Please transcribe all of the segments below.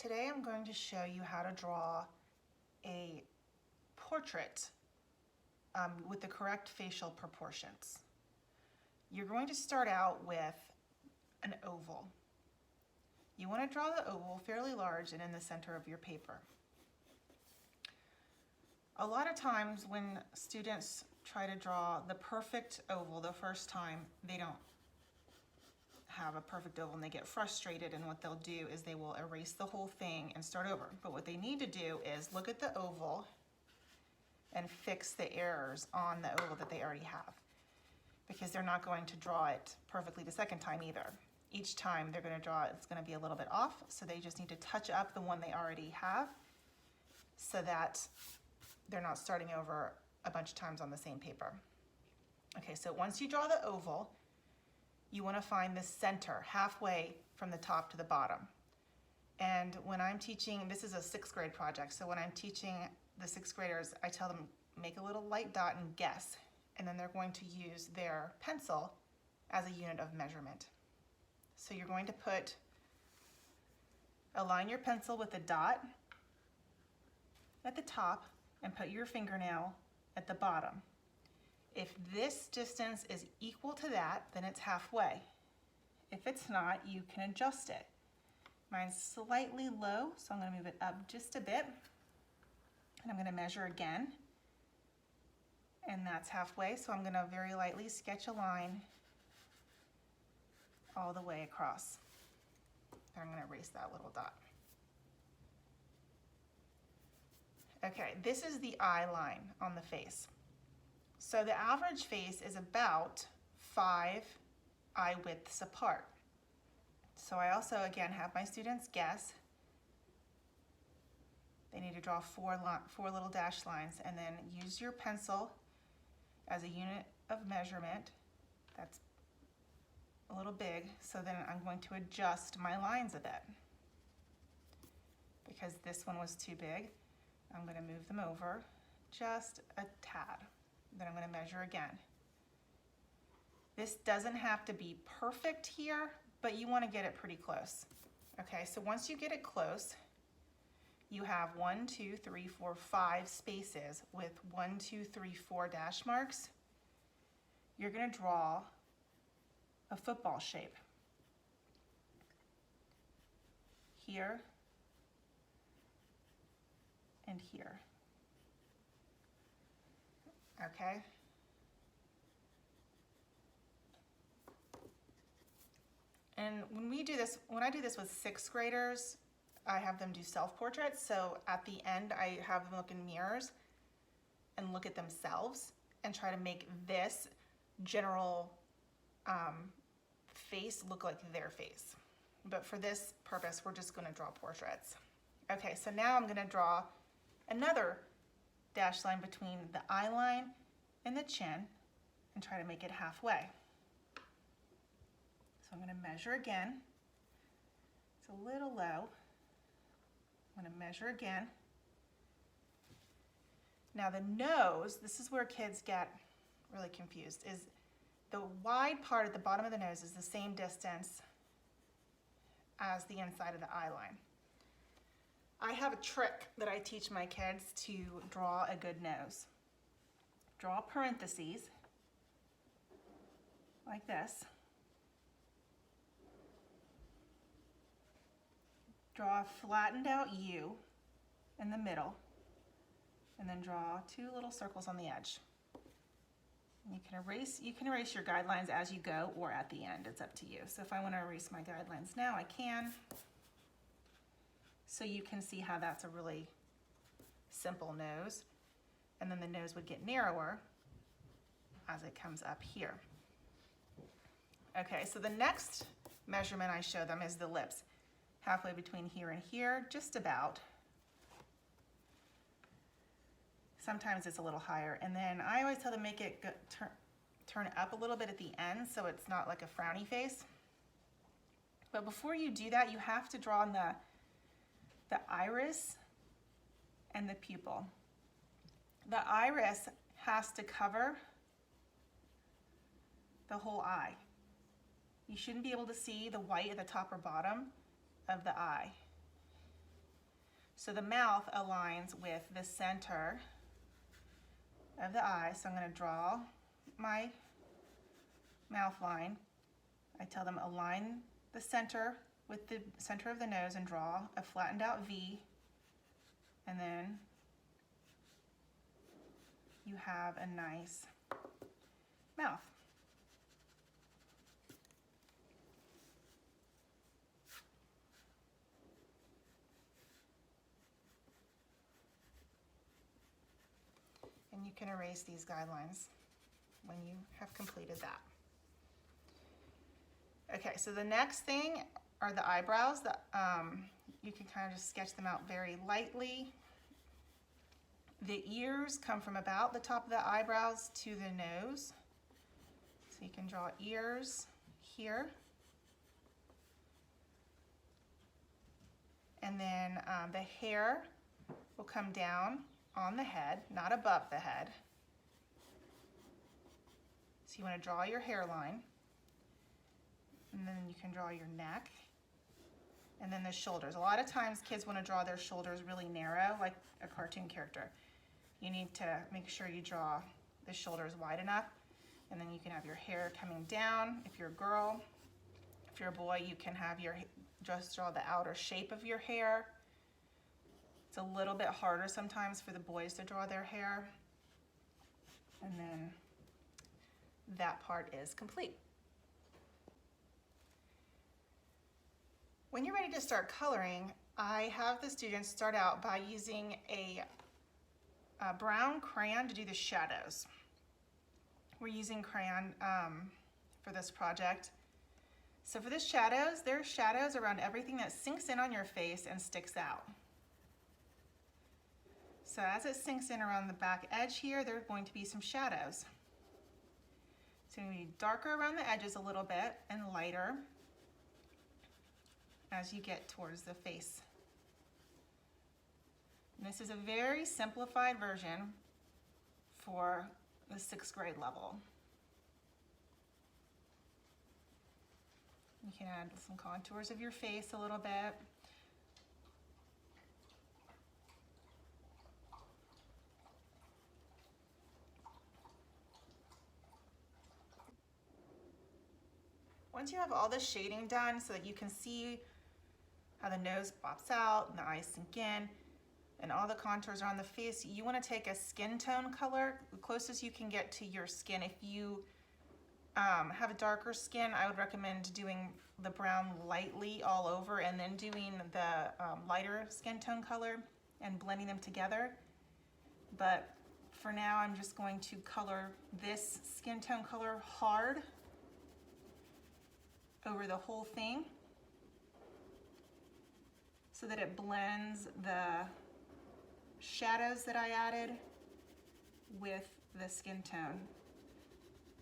Today I'm going to show you how to draw a portrait with the correct facial proportions. You're going to start out with an oval. You want to draw the oval fairly large and in the center of your paper. A lot of times when students try to draw the perfect oval the first time, they don't have a perfect oval and they get frustrated, and what they'll do is they will erase the whole thing and start over. But what they need to do is look at the oval and fix the errors on the oval that they already have, because they're not going to draw it perfectly the second time either. Each time they're going to draw it, it's going to be a little bit off, so they just need to touch up the one they already have so that they're not starting over a bunch of times on the same paper. Okay, so once you draw the oval, you want to find the center halfway from the top to the bottom. And when I'm teaching, this is a 6th grade project, so when I'm teaching the 6th graders, I tell them make a little light dot and guess, and then they're going to use their pencil as a unit of measurement. So you're going to align your pencil with a dot at the top and put your fingernail at the bottom. If this distance is equal to that, then it's halfway. If it's not, you can adjust it. Mine's slightly low, so I'm going to move it up just a bit. And I'm going to measure again. And that's halfway, so I'm going to very lightly sketch a line all the way across. I'm going to erase that little dot. Okay, this is the eye line on the face. So the average face is about 5 eye widths apart. So I also, again, have my students guess. They need to draw four little dashed lines, and then use your pencil as a unit of measurement. That's a little big, so then I'm going to adjust my lines a bit. Because this one was too big, I'm going to move them over just a tad. Then I'm going to measure again. This doesn't have to be perfect here, but you want to get it pretty close. Okay, so once you get it close, you have 1, 2, 3, 4, 5 spaces with 1, 2, 3, 4 dash marks. You're going to draw a football shape. Here and here. Okay. And when I do this with 6th graders, I have them do self-portraits. So at the end, I have them look in mirrors and look at themselves and try to make this general face look like their face. But for this purpose, we're just going to draw portraits. Okay, so now I'm going to draw another dash line between the eye line and the chin and try to make it halfway. So I'm going to measure again. It's a little low. I'm going to measure again. Now the nose, this is where kids get really confused, is the wide part at the bottom of the nose is the same distance as the inside of the eye line. I have a trick that I teach my kids to draw a good nose. Draw parentheses like this. Draw a flattened out U in the middle, and then draw 2 little circles on the edge. And you can erase your guidelines as you go or at the end. It's up to you. So if I want to erase my guidelines now, I can. So you can see how that's a really simple nose. And then the nose would get narrower as it comes up here. Okay, so the next measurement I show them is the lips. Halfway between here and here, just about. Sometimes it's a little higher. And then I always tell them make it turn up a little bit at the end so it's not like a frowny face. But before you do that, you have to draw on the iris and the pupil. The iris has to cover the whole eye. You shouldn't be able to see the white at the top or bottom of the eye. So the mouth aligns with the center of the eye. So I'm going to draw my mouth line. I tell them align the center with the center of the nose and draw a flattened out V, and then you have a nice mouth. And you can erase these guidelines when you have completed that. Okay, so the next thing are the eyebrows. You can kind of just sketch them out very lightly. The ears come from about the top of the eyebrows to the nose. So you can draw ears here. And then the hair will come down on the head, not above the head. So you want to draw your hairline. And then you can draw your neck. And then the shoulders. A lot of times kids want to draw their shoulders really narrow, like a cartoon character. You need to make sure you draw the shoulders wide enough. And then you can have your hair coming down if you're a girl. If you're a boy, you can have just draw the outer shape of your hair. It's a little bit harder sometimes for the boys to draw their hair. And then that part is complete. When you're ready to start coloring, I have the students start out by using a brown crayon to do the shadows. We're using crayon for this project. So for the shadows, there's shadows around everything that sinks in on your face and sticks out. So as it sinks in around the back edge here, there's going to be some shadows. It's going to be darker around the edges a little bit and lighter as you get towards the face. And this is a very simplified version for the 6th grade level. You can add some contours of your face a little bit. Once you have all the shading done so that you can see how the nose pops out and the eyes sink in and all the contours are on the face, you want to take a skin tone color, the closest you can get to your skin. If you have a darker skin, I would recommend doing the brown lightly all over and then doing the lighter skin tone color and blending them together. But for now, I'm just going to color this skin tone color hard over the whole thing so that it blends the shadows that I added with the skin tone.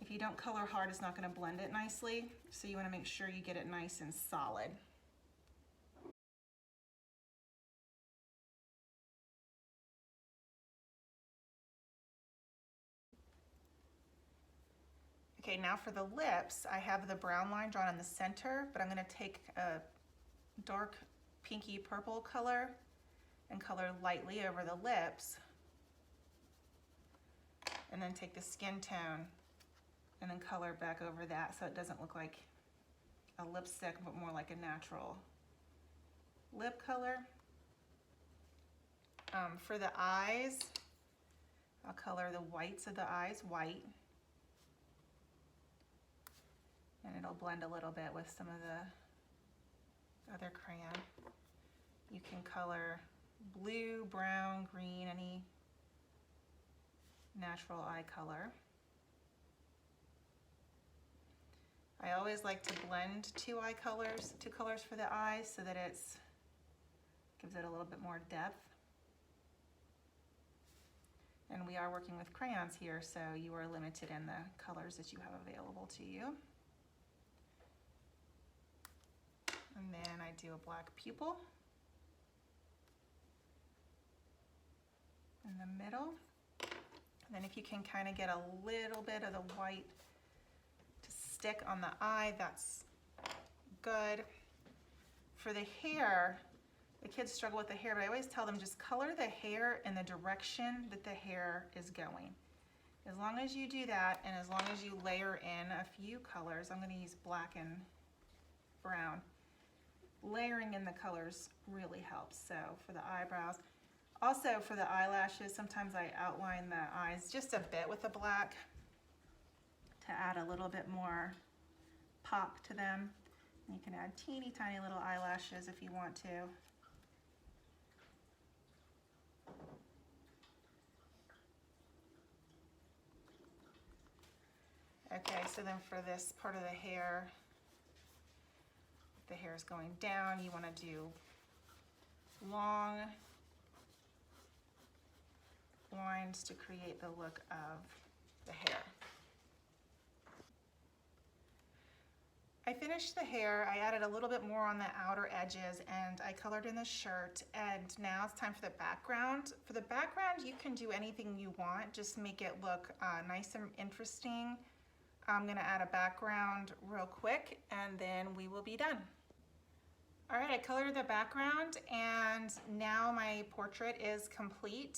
If you don't color hard, it's not going to blend it nicely, so you want to make sure you get it nice and solid. Okay, now for the lips, I have the brown line drawn in the center, but I'm going to take a dark pinky purple color and color lightly over the lips, and then take the skin tone and then color back over that so it doesn't look like a lipstick but more like a natural lip color. For the eyes, I'll color the whites of the eyes white, and it'll blend a little bit with some of the other crayon. You can color blue, brown, green, any natural eye color. I always like to blend two colors for the eyes so that it gives it a little bit more depth. And we are working with crayons here, so you are limited in the colors that you have available to you. And then I do a black pupil in the middle. And then if you can kind of get a little bit of the white to stick on the eye, that's good. For the hair, The kids struggle with the hair, but I always tell them just color the hair in the direction that the hair is going. As long as you do that, and as long as you layer in a few colors, I'm going to use black and brown. Layering in the colors really helps. So for the eyebrows, also for the eyelashes, sometimes I outline the eyes just a bit with the black to add a little bit more pop to them. You can add teeny tiny little eyelashes if you want to. Okay, so then for this part of the hair is going down, you want to do long lines to create the look of the hair. I finished the hair, I added a little bit more on the outer edges, and I colored in the shirt, and now it's time for the background. For the background, you can do anything you want, just make it look nice and interesting. I'm gonna add a background real quick, and then we will be done. All right, I colored the background, and now my portrait is complete.